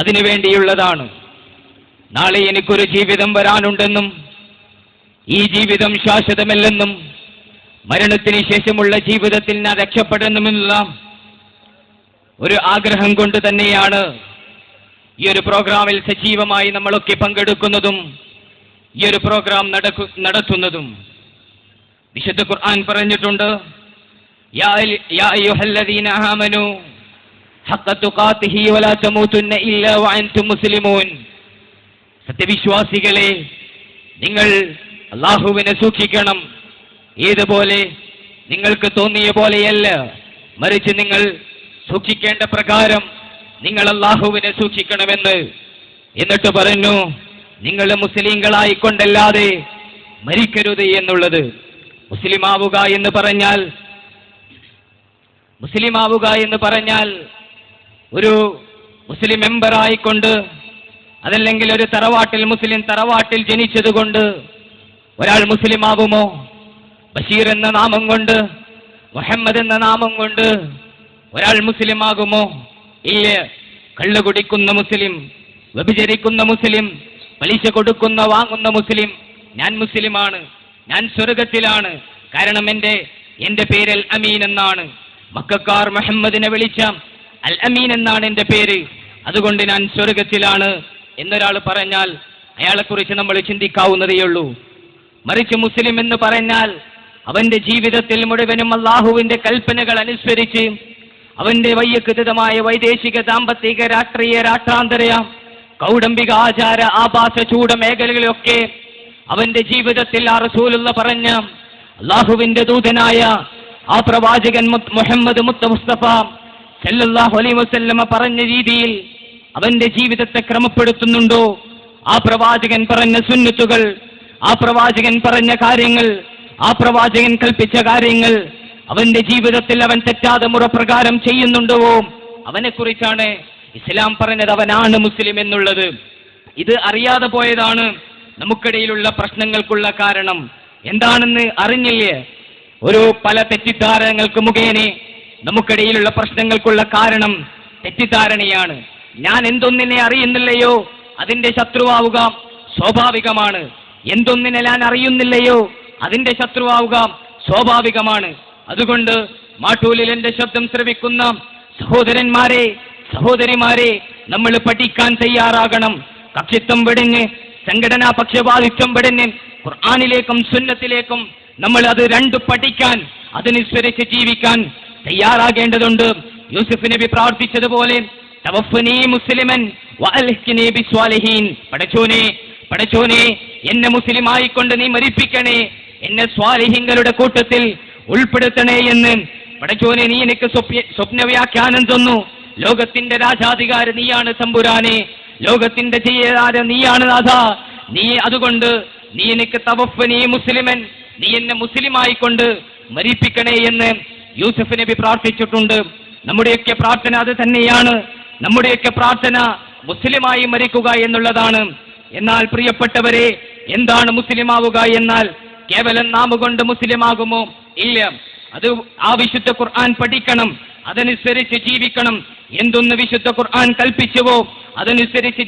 അതിനു വേണ്ടിയുള്ളതാണ്. നാളെ എനിക്കൊരു ജീവിതം വരാനുണ്ടെന്നും ഈ ജീവിതം ശാശ്വതമല്ലെന്നും മരണത്തിന് ശേഷമുള്ള ജീവിതത്തിൽ ഞാൻ രക്ഷപ്പെടണമെന്നുള്ള ഒരു ആഗ്രഹം കൊണ്ട് തന്നെയാണ് ഈ ഒരു പ്രോഗ്രാമിൽ സജീവമായി നമ്മളൊക്കെ പങ്കെടുക്കുന്നതും ഈ ഒരു പ്രോഗ്രാം നടത്തുന്നതും. വിശുദ്ധ ഖുർആൻ പറഞ്ഞിട്ടുണ്ട്, യാ അയ്യുഹല്ലദീന ആമനൂ ഹഖ്ക തുഖാതിഹി വലാ തമൂതുന്ന ഇല്ലാ വഅൻതും മുസ്ലിമൂൻ. സത്യവിശ്വാസികളെ, നിങ്ങൾ അല്ലാഹുവിനെ സൂക്ഷിക്കണം. ഏതുപോലെ നിങ്ങൾക്ക് തോന്നിയ പോലെയല്ല, മറിച്ച് നിങ്ങൾ സൂക്ഷിക്കേണ്ട പ്രകാരം നിങ്ങൾ അല്ലാഹുവിനെ സൂക്ഷിക്കണമെന്ന്. എന്നിട്ട് പറഞ്ഞു, നിങ്ങൾ മുസ്ലിങ്ങളായിക്കൊണ്ടല്ലാതെ മരിക്കരുത് എന്നുള്ളത്. മുസ്ലിമാവുക എന്ന് പറഞ്ഞാൽ ഒരു മുസ്ലിം മെമ്പറായിക്കൊണ്ട്, അതല്ലെങ്കിൽ ഒരു മുസ്ലിം തറവാട്ടിൽ ജനിച്ചതുകൊണ്ട് ഒരാൾ മുസ്ലിം ആവുമോ? ബഷീർ എന്ന നാമം കൊണ്ട്, മുഹമ്മദ് എന്ന നാമം കൊണ്ട് ഒരാൾ മുസ്ലിം ആകുമോ? ഇല്ല. കള്ളു കുടിക്കുന്ന മുസ്ലിം, വ്യഭിചരിക്കുന്ന മുസ്ലിം, പലിശ കൊടുക്കുന്ന വാങ്ങുന്ന മുസ്ലിം, ഞാൻ മുസ്ലിമാണ്, ഞാൻ സ്വർഗത്തിലാണ്, കാരണം എന്റെ പേര് അൽ അമീൻ എന്നാണ്. മക്കക്കാർ മുഹമ്മദിനെ വിളിച്ച അൽ അമീൻ എന്നാണ് എന്റെ പേര്, അതുകൊണ്ട് ഞാൻ സ്വർഗത്തിലാണ് എന്നൊരാൾ പറഞ്ഞാൽ അയാളെക്കുറിച്ച് നമ്മൾ ചിന്തിക്കാവുന്നതേയുള്ളൂ. മറിച്ച് മുസ്ലിം എന്ന് പറഞ്ഞാൽ അവന്റെ ജീവിതത്തിൽ മുഴുവനും അല്ലാഹുവിന്റെ കൽപ്പനകൾ അനുസരിച്ച് അവന്റെ വൈയക്തിതമായ വൈദേശിക, ദാമ്പത്തിക, രാഷ്ട്രീയ, രാഷ്ട്രാന്തര, കൗടംബിക, ആചാര, ആഭാസ, ചൂട മേഖലകളിലൊക്കെ അവന്റെ ജീവിതത്തിൽ ആ റസൂലുള്ള പറഞ്ഞ അല്ലാഹുവിന്റെ ദൂതനായ ആ പ്രവാചകൻ മുഹമ്മദ് മുസ്തഫ സല്ലല്ലാഹു അലൈഹി വസല്ലമ പറഞ്ഞ രീതിയിൽ അവന്റെ ജീവിതത്തെ ക്രമപ്പെടുത്തുന്നുണ്ടോ? ആ പ്രവാചകൻ പറഞ്ഞ സുന്നത്തുകൾ, ആ പ്രവാചകൻ പറഞ്ഞ കാര്യങ്ങൾ, ആ പ്രവാചകൻ കൽപ്പിച്ച കാര്യങ്ങൾ അവന്റെ ജീവിതത്തിൽ അവൻ തെറ്റാതെ മുറപ്രകാരം ചെയ്യുന്നുണ്ടോ? അവനെ കുറിച്ചാണ് ഇസ്ലാം പറഞ്ഞത് അവനാണ് മുസ്ലിം എന്നുള്ളത്. ഇത് അറിയാതെ പോയതാണ് നമുക്കിടയിലുള്ള പ്രശ്നങ്ങൾക്കുള്ള കാരണം. എന്താണെന്ന് അറിഞ്ഞില്ലേ? പല തെറ്റിദ്ധാരണകൾക്ക് മുഖേന നമുക്കിടയിലുള്ള പ്രശ്നങ്ങൾക്കുള്ള കാരണം തെറ്റിദ്ധാരണയാണ്. ഞാൻ എന്തൊന്നിനെ അറിയുന്നില്ലയോ അതിന്റെ ശത്രുവാവുക സ്വാഭാവികമാണ്. എന്തൊന്നിനെ ഞാൻ അറിയുന്നില്ലയോ അതിന്റെ ശത്രുവാവുക സ്വാഭാവികമാണ്. അതുകൊണ്ട് മാട്ടൂലിൽ എന്റെ ശബ്ദം ശ്രവിക്കുന്ന സഹോദരന്മാരെ, സഹോദരിമാരെ, നമ്മൾ പഠിക്കാൻ തയ്യാറാകണം. കക്ഷിത്വം വെടിഞ്ഞ്, സംഘടനാ പക്ഷപാതിത്വം വെടിഞ്ഞ് ഖുർആനിലേക്കും സുന്നത്തിലേക്കും നമ്മൾ അത് രണ്ടു പഠിക്കാൻ, അതനുസരിച്ച് ജീവിക്കാൻ തയ്യാറാകേണ്ടതുണ്ട്. യൂസുഫ് നബി പ്രാർത്ഥിച്ചതുപോലെ തവഫ്ഫനി മുസ്ലിമൻ വഅൽഹിഖ്നി ബിസ്വാലിഹീൻ. പടച്ചോനെ എന്നെ മുസ്ലിമായിക്കൊണ്ട് നീ മരിപ്പിക്കണേ, എന്നെ സ്വാലിഹീങ്ങളുടെ കൂട്ടത്തിൽ ഉൾപ്പെടുത്തണേ എന്ന്. പടച്ചോനെ, നീ എനിക്ക് സ്വപ്നവ്യാഖ്യാനം തന്നു. ലോകത്തിന്റെ രാജാധികാരി നീയാണ് തമ്പുരാനെ, ലോകത്തിന്റെ ചെയ്യരാജ നീയാണ് നാഥ. അതുകൊണ്ട് നീ എനിക്ക് തവഫ്ഫനി മുസ്ലിമൻ, നീ എന്നെ മുസ്ലിമായിക്കൊണ്ട് മരിപ്പിക്കണേ എന്ന് യൂസുഫ് നബി പ്രാർത്ഥിച്ചിട്ടുണ്ട്. നമ്മുടെയൊക്കെ പ്രാർത്ഥന അത് തന്നെയാണ്. നമ്മുടെയൊക്കെ പ്രാർത്ഥന മുസ്ലിമായി മരിക്കുക എന്നുള്ളതാണ്. എന്നാൽ പ്രിയപ്പെട്ടവരെ, എന്താണ് മുസ്ലിമാവുക എന്നാൽ കേവലം നാമുകൊണ്ട് മുസ്ലിമാകുമോ? ഇല്ല. അത് ആ വിശുദ്ധ ഖുർആൻ പഠിക്കണം, അതനുസരിച്ച് ജീവിക്കണം. എന്തൊന്ന് വിശുദ്ധ ഖുർആൻ കൽപ്പിച്ചുവോ അതനുസരിച്ച്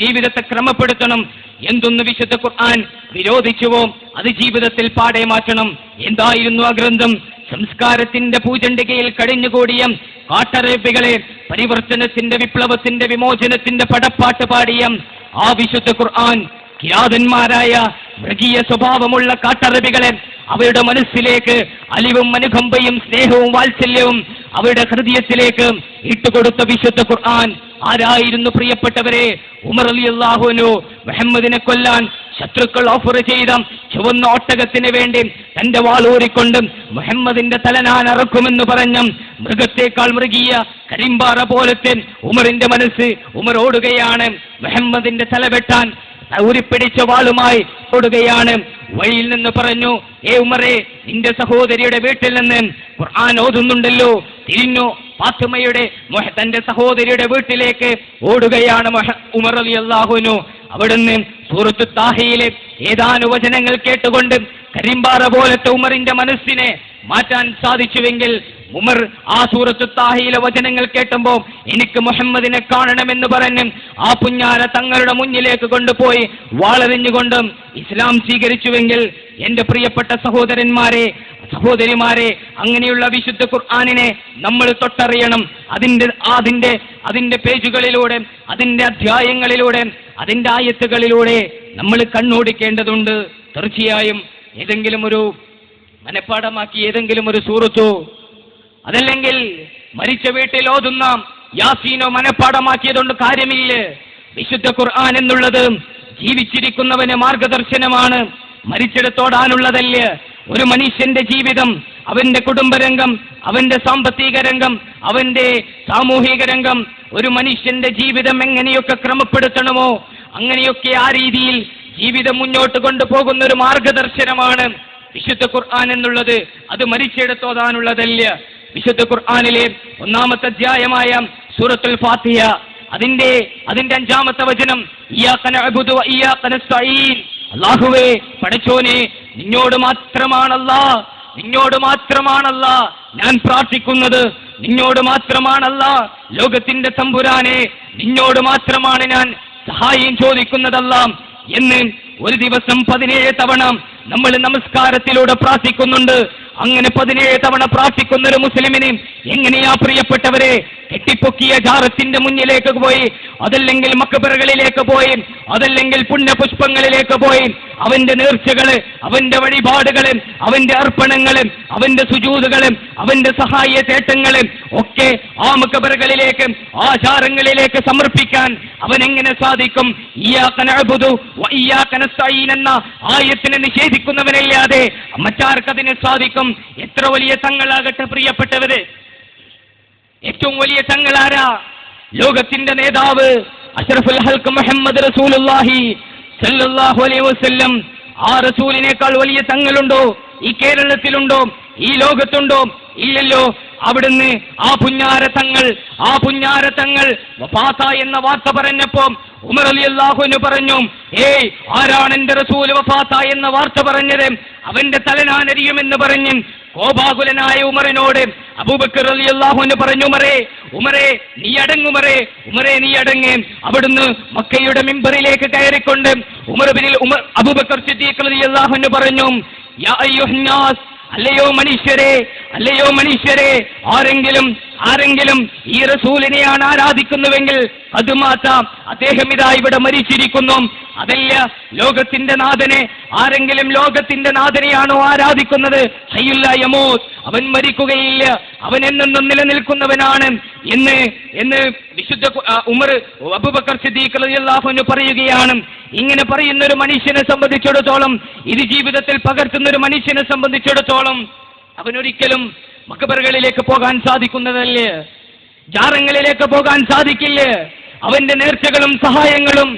ജീവിതത്തെ ക്രമപ്പെടുത്തണം. എന്തൊന്ന് വിശുദ്ധ ഖുർആൻ വിരോധിച്ചുവോ അത് ജീവിതത്തിൽ പാടെ മാറ്റണം. എന്തായിരുന്നു ആ ഗ്രന്ഥം? സംസ്കാരത്തിന്റെ പൂജണ്ടികയിൽ കഴിഞ്ഞുകൂടിയ കാട്ടറബികളെ പരിവർത്തനത്തിന്റെ, വിപ്ലവത്തിന്റെ, വിമോചനത്തിന്റെ പടപ്പാട്ട് പാടിയ ആ വിശുദ്ധ ഖുർആൻ കിരാതന്മാരായ മൃഗീയ സ്വഭാവമുള്ള കാട്ടറബികളെ അവരുടെ മനസ്സിലേക്ക് അലിവും അനുകമ്പയും സ്നേഹവും വാത്സല്യവും അവരുടെ ഹൃദയത്തിലേക്ക് ഇട്ടുകൊടുത്ത വിശുദ്ധ ഖുർആൻ ആരായിരുന്നു പ്രിയപ്പെട്ടവരെ? ഉമർ റളിയല്ലാഹു അൻഹു മുഹമ്മദിനെ കൊല്ലാൻ ശത്രുക്കൾ ഓഫർ ചെയ്ത ചുവന്ന ഒട്ടകത്തിന് വേണ്ടി തന്റെ വാളൂരിക്കൊണ്ട് മുഹമ്മദിന്റെ തല ഞാൻ അറക്കുമെന്ന് പറഞ്ഞ മൃഗത്തേക്കാൾ മൃഗീയ കരിമ്പാറ പോലത്തെ ഉമറിന്റെ മനസ്സ്, ഉമർ ഓടുകയാണ്. മുഹമ്മദിന്റെ തല വെട്ടാൻ ഊരിപ്പിടിച്ച വാളുമായി ഓടുകയാണ്. വഴിയിൽ നിന്ന് പറഞ്ഞു, ഏ ഉമറേ, നിന്റെ സഹോദരിയുടെ വീട്ടിൽ നിന്ന് ഖുർആൻ ഓതുന്നുണ്ടല്ലോ. തിരിഞ്ഞു ഫാത്തിമയുടെ തന്റെ സഹോദരിയുടെ വീട്ടിലേക്ക് ഓടുകയാണ് ഉമർ റളിയല്ലാഹു അൻഹു. അവിടുന്ന് സൂറത്ത് താഹയിലെ ഏതാനും വചനങ്ങൾ കേട്ടുകൊണ്ട് കരിമ്പാറ പോലത്തെ ഉമറിന്റെ മനസ്സിനെ മാറ്റാൻ സാധിച്ചുവെങ്കിൽ ഉമർ ആ സൂറത്തു താഹയിലെ വചനങ്ങൾ കേട്ടുമ്പോൾ എനിക്ക് മുഹമ്മദിനെ കാണണമെന്ന് പറഞ്ഞ് ആ പുഞ്ഞാര തങ്ങളുടെ മുന്നിലേക്ക് കൊണ്ടുപോയി വാളെറിഞ്ഞുകൊണ്ടും ഇസ്ലാം സ്വീകരിച്ചുവെങ്കിൽ എന്റെ പ്രിയപ്പെട്ട സഹോദരിമാരെ അങ്ങനെയുള്ള വിശുദ്ധ ഖുർആനിനെ നമ്മൾ തൊട്ടറിയണം. അതിന്റെ പേജുകളിലൂടെ, അതിന്റെ അധ്യായങ്ങളിലൂടെ, അതിന്റെ ആയത്തുകളിലൂടെ നമ്മൾ കണ്ണോടിക്കേണ്ടതുണ്ട്. തീർച്ചയായും ഏതെങ്കിലും ഒരു മനഃപ്പാഠമാക്കി ഏതെങ്കിലും ഒരു സൂറത്തോ അതല്ലെങ്കിൽ മരിച്ച വീട്ടിൽ ഓതുന്ന യാസീനോ മനഃപ്പാഠമാക്കിയതുകൊണ്ട് കാര്യമില്ല. വിശുദ്ധ ഖുർആൻ എന്നുള്ളത് ജീവിച്ചിരിക്കുന്നവന് മാർഗദർശനമാണ്, മരിച്ചെടുത്തോടാനുള്ളതല്ല. ഒരു മനുഷ്യന്റെ ജീവിതം, അവന്റെ കുടുംബരംഗം, അവന്റെ സാമ്പത്തിക രംഗം, അവന്റെ സാമൂഹിക രംഗം, ഒരു മനുഷ്യന്റെ ജീവിതം എങ്ങനെയൊക്കെ ക്രമപ്പെടുത്തണമോ അങ്ങനെയൊക്കെ ആ രീതിയിൽ ജീവിതം മുന്നോട്ട് കൊണ്ടുപോകുന്ന ഒരു മാർഗദർശനമാണ് വിശുദ്ധ ഖുർആൻ എന്നുള്ളത്. അത് മരിച്ചെടുത്തോതാനുള്ളതല്ല. വിശുദ്ധ ഖുർആനിലെ 1-ാമത്തെ അധ്യായമായ സൂറത്തുൽ ഫാത്തിഹ, അതിന്റെ 5-ാമത്തെ വചനം, ഇയ്യാക നഅ്ബുദു വ ഇയ്യാക നസ്തഈൻ. അല്ലാഹുവേ, പടച്ചോനെ, നിന്നോട് മാത്രമാണല്ലാ ഞാൻ പ്രാർത്ഥിക്കുന്നത്, നിന്നോട് മാത്രമാണല്ലാ ലോകത്തിന്റെ തമ്പുരാനെ, നിന്നോട് മാത്രമാണ് ഞാൻ സഹായം ചോദിക്കുന്നതല്ല എന്ന് ഒരു ദിവസം 17 തവണ നമ്മൾ നമസ്കാരത്തിലൂടെ പ്രാർത്ഥിക്കുന്നുണ്ട്. അങ്ങനെ 17 തവണ പ്രാർത്ഥിക്കുന്ന ഒരു മുസ്ലിമിന് എങ്ങനെയാ പ്രിയപ്പെട്ടവരെ കെട്ടിപ്പൊക്കിയ ജാറത്തിന്റെ മുന്നിലേക്ക് പോയി, അതല്ലെങ്കിൽ മക്ബറുകളിലേക്ക് പോയി, അതല്ലെങ്കിൽ പുണ്യപുഷ്പങ്ങളിലേക്ക് പോയി അവന്റെ നേർച്ചകള്, അവന്റെ വഴിപാടുകള്, അവന്റെ അർപ്പണങ്ങള്, അവന്റെ സുജൂദുകള്, അവന്റെ സഹായ തേട്ടങ്ങള് ഒക്കെ ആ മക്ബറുകളിലേക്ക്, ആ ജാറങ്ങളിലേക്ക് സമർപ്പിക്കാൻ അവനെങ്ങനെ സാധിക്കും? ഇയ്യാക നഅ്ബുദു വ ഇയ്യാക നസ്തഈൻ എന്ന ആയത്തിനെ നിഷേധിക്കുന്നവനല്ലാതെ മറ്റാർക്കതിന് സാധിക്കും? എത്ര വലിയ തങ്ങളാകട്ടെ പ്രിയപ്പെട്ടവര്, ഏറ്റവും വലിയ തങ്ങളാരാ? ലോകത്തിന്റെ നേതാവ് അഷ്റഫുൽ ഹൽഖ് മുഹമ്മദ് റസൂലുള്ളാഹി സല്ലല്ലാഹു അലൈഹി വസല്ലം. ആ റസൂലിനേക്കാൾ വലിയ തങ്ങളുണ്ടോ ഈ കേരളത്തിലുണ്ടോ, ഈ ലോകത്തുണ്ടോ? ഇല്ലല്ലോ. അവിടുന്ന് ആ പുഞ്ഞാര തങ്ങൾ വഫാത്ത എന്ന വാർത്ത പറഞ്ഞപ്പോ ഉമർ റളിയല്ലാഹു അൻഹു പറഞ്ഞു, ആരാണ് എന്റെ റസൂൽ വഫാത്ത എന്ന വാർത്ത പറഞ്ഞത്? അവന്റെ തലനാനരിയുമെന്ന് പറഞ്ഞ് കോപാകുലനായ ഉമറിനോട് അബൂബക്കർ റളിയല്ലാഹു അൻഹു പറഞ്ഞു, ഉമറേ നീ അടങ്ങ്. അവിടുന്ന് മക്കയുടെ മിമ്പറിലേക്ക് കയറിക്കൊണ്ട് അബൂബക്കർ സിദ്ദീഖ് റളിയല്ലാഹു അൻഹു പറഞ്ഞു, യാ അയ്യുഹന്നാസ്, അല്ലയോ മനുഷ്യരെ, ആരെങ്കിലും ഈ റസൂലിനെയാണ് ആരാധിക്കുന്നുവെങ്കിൽ അത് മാറ്റാം, അദ്ദേഹം ഇതാ ഇവിടെ മരിച്ചിരിക്കുന്നു. അതല്ല, ലോകത്തിന്റെ നാഥനെ, ആരെങ്കിലും ലോകത്തിന്റെ നാഥനെയാണോ ആരാധിക്കുന്നത്? ഹയ്യുൽ ലാ യമൂത്ത്, അവൻ മരിക്കുകയില്ല, അവൻ എന്നെന്നും നിലനിൽക്കുന്നവനാണ് എന്ന് വിശുദ്ധ അബൂബക്കർ സിദ്ദീഖ് റളിയല്ലാഹു അൻഹു പറയുകയാണ്. ഇങ്ങനെ പറയുന്ന ഒരു മനുഷ്യനെ സംബന്ധിച്ചിടത്തോളം, ഇത് ജീവിതത്തിൽ പകർത്തുന്ന ഒരു മനുഷ്യനെ സംബന്ധിച്ചിടത്തോളം അവനൊരിക്കലും മക്ബറുകളിലേക്ക് പോകാൻ സാധിക്കുന്നതല്ല, ജാറങ്ങളിലേക്ക് പോകാൻ സാധിക്കില്ല. അവന്റെ നേർച്ചകളും സഹായങ്ങളും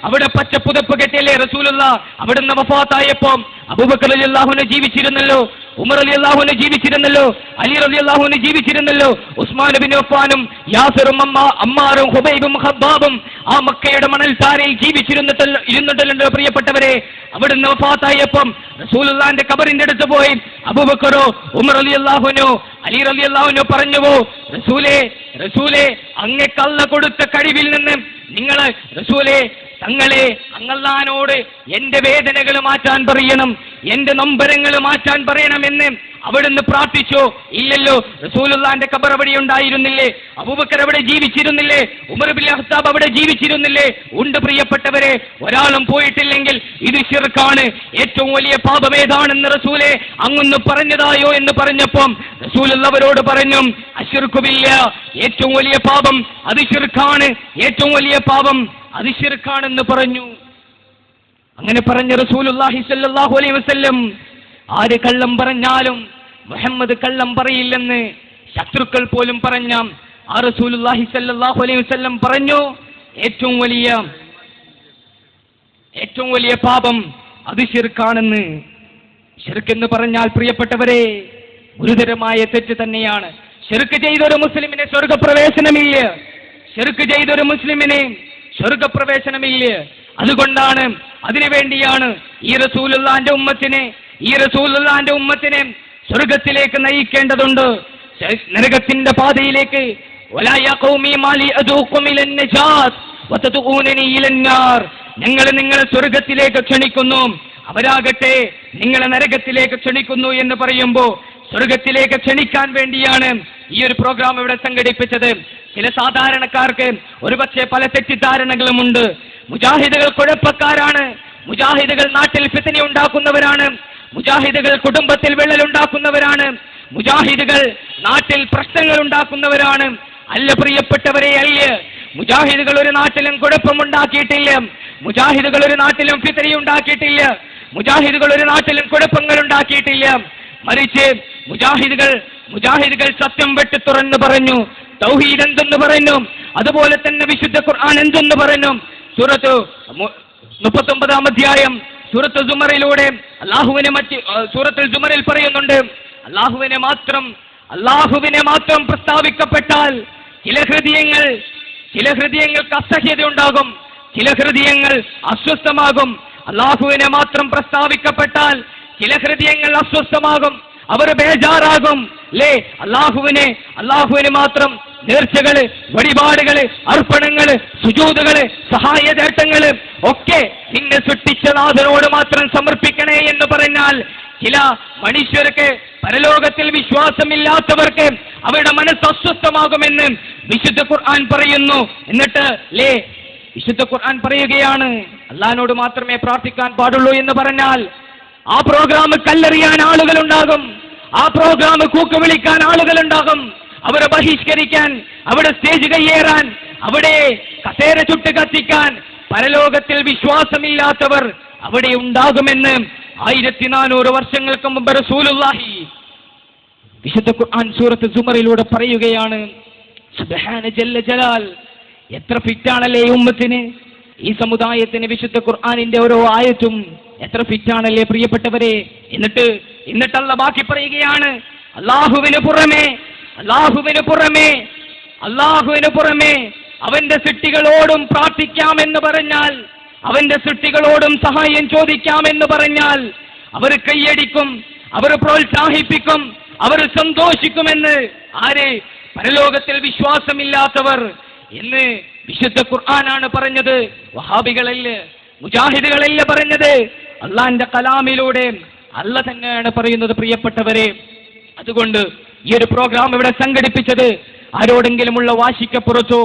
അവിടെ പച്ചപ്പുതപ്പ് കെട്ടിയല്ലേ റസൂലുള്ള അവിടുന്ന് വഫാത്തായപ്പോ അബൂബക്കർ റളിയല്ലാഹു അൻഹു ജീവിച്ചിരുന്നല്ലോ, ഉമർ റളിയല്ലാഹു അൻഹു ജീവിച്ചിരുന്നല്ലോ, അലി റളിയല്ലാഹു അൻഹു ജീവിച്ചിരുന്നല്ലോ, ഉസ്മാൻ ബിൻ അഫ്ഫാനും യാസിറും അമ്മാറും ഹുബൈബും ഖബ്ബാബും ആ മക്കയുടെ മണൽത്താരയിൽ ഇരുന്നിട്ടല്ലോ പ്രിയപ്പെട്ടവരെ. അവിടുന്ന് വഫാത്തായപ്പോ റസൂലുള്ളാഹിന്റെ ഖബറിന്റെ അടുത്ത് പോയി അബൂബക്കറോ ഉമർ റളിയല്ലാഹു അൻഹു അലി റളിയല്ലാഹു അൻഹു പറഞ്ഞുവോ, റസൂലേ അങ്ങേക്കല്ല കൊടുത്ത കഴിവിൽ നിന്ന് നിങ്ങൾ റസൂലേ തങ്ങളെ അങ്ങല്ലാനോട് എന്റെ വേദനകൾ മാറ്റാൻ പറയണം, എന്റെ നൊമ്പരങ്ങൾ മാറ്റാൻ പറയണമെന്ന് അവിടുന്ന് പ്രാർത്ഥിച്ചോ? ഇല്ലല്ലോ. റസൂലുള്ളാഹിന്റെ ഖബർ അവിടെ ഉണ്ടായിരുന്നില്ലേ? അബൂബക്കർ അവിടെ ജീവിച്ചിരുന്നില്ലേ? ഉമർ ബിൻ ഖത്താബ് അവിടെ ജീവിച്ചിരുന്നില്ലേ? ഉണ്ട് പ്രിയപ്പെട്ടവരെ. ഒരാളും പോയിട്ടില്ലെങ്കിൽ ഇത് ശിർക്കാണ്. ഏറ്റവും വലിയ പാപം ഏതാണെന്ന് റസൂലേ അങ്ങൊന്ന് പറഞ്ഞതായോ എന്ന് പറഞ്ഞപ്പം റസൂലുള്ളവരോട് പറഞ്ഞു, അശ്ശിർക്കു ബില്ലാ, ഏറ്റവും വലിയ പാപം അത് ശിർക്കാണ്, ഏറ്റവും വലിയ പാപം അത് ശിർക്കാണെന്ന് പറഞ്ഞു. അങ്ങനെ പറഞ്ഞ റസൂലുള്ളാഹി സ്വല്ലല്ലാഹു അലൈഹി വസല്ലം ആര് കള്ളം പറഞ്ഞാലും മുഹമ്മദ് കള്ളം പറയില്ലെന്ന് ശത്രുക്കൾ പോലും പറഞ്ഞ ആ റസൂലുള്ളാഹി സ്വല്ലല്ലാഹു അലൈഹി വസല്ലം പറഞ്ഞു, ഏറ്റവും വലിയ പാപം അത് ശിർക്കാണെന്ന്. ശിർക്ക് എന്ന് പറഞ്ഞാൽ പ്രിയപ്പെട്ടവരെ ഗുരുതരമായ തെറ്റ് തന്നെയാണ്. ശിർക്ക് ചെയ്തൊരു മുസ്ലിമിന് സ്വർഗപ്രവേശനമില്ല. ശിർക്ക് ചെയ്തൊരു മുസ്ലിമിന് സ്വർഗപ്രവേശനമില്ല. അതുകൊണ്ടാണ്, അതിനുവേണ്ടിയാണ് ഈ റസൂലുള്ളാഹിന്റെ ഉമ്മത്തിനെ സ്വർഗത്തിലേക്ക് നയിക്കേണ്ടതുണ്ട്. നരകത്തിന്റെ പാതയിലേക്ക് വലാ യാ ഖൗമി മാലി അദൂഖും ഇലൻ നജാത്ത് വതദഊനനി ഇലൻ നാർ, നിങ്ങളെ സ്വർഗത്തിലേക്ക് ക്ഷണിക്കുന്നു, അവരാകട്ടെ നിങ്ങളെ നരകത്തിലേക്ക് ക്ഷണിക്കുന്നു എന്ന് പറയുമ്പോൾ സ്വർഗത്തിലേക്ക് ക്ഷണിക്കാൻ വേണ്ടിയാണ് ഈ ഒരു പ്രോഗ്രാം ഇവിടെ സംഘടിപ്പിച്ചത്. ചില സാധാരണക്കാർക്ക് ഒരുപക്ഷെ പല തെറ്റിദ്ധാരണകളുമുണ്ട്. മുജാഹിദുകൾ കുഴപ്പക്കാരാണ്, മുജാഹിദുകൾ നാട്ടിൽ ഫിത്ന ഉണ്ടാക്കുന്നവരാണ്, മുജാഹിദുകൾ കുടുംബത്തിൽ വിള്ളലുണ്ടാക്കുന്നവരാണ്, മുജാഹിദുകൾ നാട്ടിൽ പ്രശ്നങ്ങൾ ഉണ്ടാക്കുന്നവരാണ്. അല്ല പ്രിയപ്പെട്ടവരെ, അല്ല. മുജാഹിദുകൾ ഒരു നാട്ടിലും കുഴപ്പമുണ്ടാക്കിയിട്ടില്ല, മുജാഹിദുകൾ ഒരു നാട്ടിലും ഫിത്നയുണ്ടാക്കിയിട്ടില്ല, മുജാഹിദുകൾ ഒരു നാട്ടിലും കുഴപ്പങ്ങൾ ഉണ്ടാക്കിയിട്ടില്ല. മറിച്ച് മുജാഹിദുകൾ സത്യം വെട്ടി തുറന്നു പറഞ്ഞു, തൗഹീദ് എന്തെന്ന് പറഞ്ഞു, അതുപോലെ തന്നെ വിശുദ്ധ ഖുർആൻ എന്തെന്ന് പറഞ്ഞു. സൂറത്ത് 39-ാം അധ്യായം സൂറത്ത് സുമറിലൂടെ സൂറത്തുൽ സുമറിൽ പറയുന്നുണ്ട്, അല്ലാഹുവിനെ മാത്രം പ്രസ്താവിക്കപ്പെട്ടാൽ ചില ഹൃദയങ്ങൾക്ക് അസഹ്യത ഉണ്ടാകും, ചില ഹൃദയങ്ങൾ അസ്വസ്ഥമാകും. അല്ലാഹുവിനെ മാത്രം പ്രസ്താവിക്കപ്പെട്ടാൽ ചില ഹൃദയങ്ങൾ അസ്വസ്ഥമാകും, അവർ ബേജാറാകും. അല്ലേ? അല്ലാഹുവിനെ മാത്രം നേർച്ചകള്, വഴിപാടുകള്, അർപ്പണങ്ങള്, സുജൂദുകള്, സഹായതേട്ടങ്ങള് ഒക്കെ നിന്നെ സൃഷ്ടിച്ച നാഥനോട് മാത്രം സമർപ്പിക്കണേ എന്ന് പറഞ്ഞാൽ ചില മനുഷ്യർക്ക്, പരലോകത്തിൽ വിശ്വാസമില്ലാത്തവർക്ക് അവരുടെ മനസ്സ് അസ്വസ്ഥമാകുമെന്ന് വിശുദ്ധ ഖുർആൻ പറയുന്നു. എന്നിട്ട് വിശുദ്ധ ഖുർആൻ പറയുകയാണ്, അള്ളാഹിനോട് മാത്രമേ പ്രാർത്ഥിക്കാൻ പാടുള്ളൂ എന്ന് പറഞ്ഞാൽ ആ പ്രോഗ്രാം കല്ലെറിയാൻ ആളുകളുണ്ടാകും, ആ പ്രോഗ്രാം കൂക്ക് വിളിക്കാൻ ആളുകളുണ്ടാകും, അവരെ ബഹിഷ്കരിക്കാൻ, അവിടെ സ്റ്റേജ് കയ്യേറാൻ, അവിടെ കസേര ചുട്ട് കത്തിക്കാൻ പരലോകത്തിൽ വിശ്വാസമില്ലാത്തവർ അവിടെ ഉണ്ടാകുമെന്ന് 1400 വർഷങ്ങൾക്ക് മുമ്പ് റസൂലുള്ളാഹി വിശുദ്ധ ഖുർആൻ സൂറത്ത് സുമറിലൂടെ പറയുകയാണ്. സുബ്ഹാന ജല്ല ജലാൽ, എത്ര ഫിറ്റാണല്ലേ ഈ ഉമ്മത്തിന്, ഈ സമുദായത്തിന് വിശുദ്ധ ഖുർആനിന്റെ ഓരോ ആയത്തും എത്ര ഫിറ്റാണല്ലേ പ്രിയപ്പെട്ടവരെ. എന്നിട്ട് അല്ലാഹു ബാക്കി പറയുകയാണ്, അല്ലാഹുവിന് പുറമെ അവന്റെ സൃഷ്ടികളോടും പ്രാർത്ഥിക്കാമെന്ന് പറഞ്ഞാൽ, അവന്റെ സൃഷ്ടികളോടും സഹായം ചോദിക്കാമെന്ന് പറഞ്ഞാൽ അവർ കൈയടിക്കും, അവർ പ്രോത്സാഹിപ്പിക്കും, അവർ സന്തോഷിക്കുമെന്ന് ആര്? പരലോകത്തിൽ വിശ്വാസമില്ലാത്തവർ എന്ന് വിശുദ്ധ ഖുർആനാണ് പറഞ്ഞത്. വഹാബികളല്ല, മുജാഹിദുകളല്ല പറഞ്ഞത്, അള്ളാന്റെ കലാമിലൂടെ അല്ല തന്നെയാണ് പറയുന്നത് പ്രിയപ്പെട്ടവരെ. അതുകൊണ്ട് ഈ ഒരു പ്രോഗ്രാം ഇവിടെ സംഘടിപ്പിച്ചത് ആരോടെങ്കിലുമുള്ള വാശിക്കപ്പുറത്തോ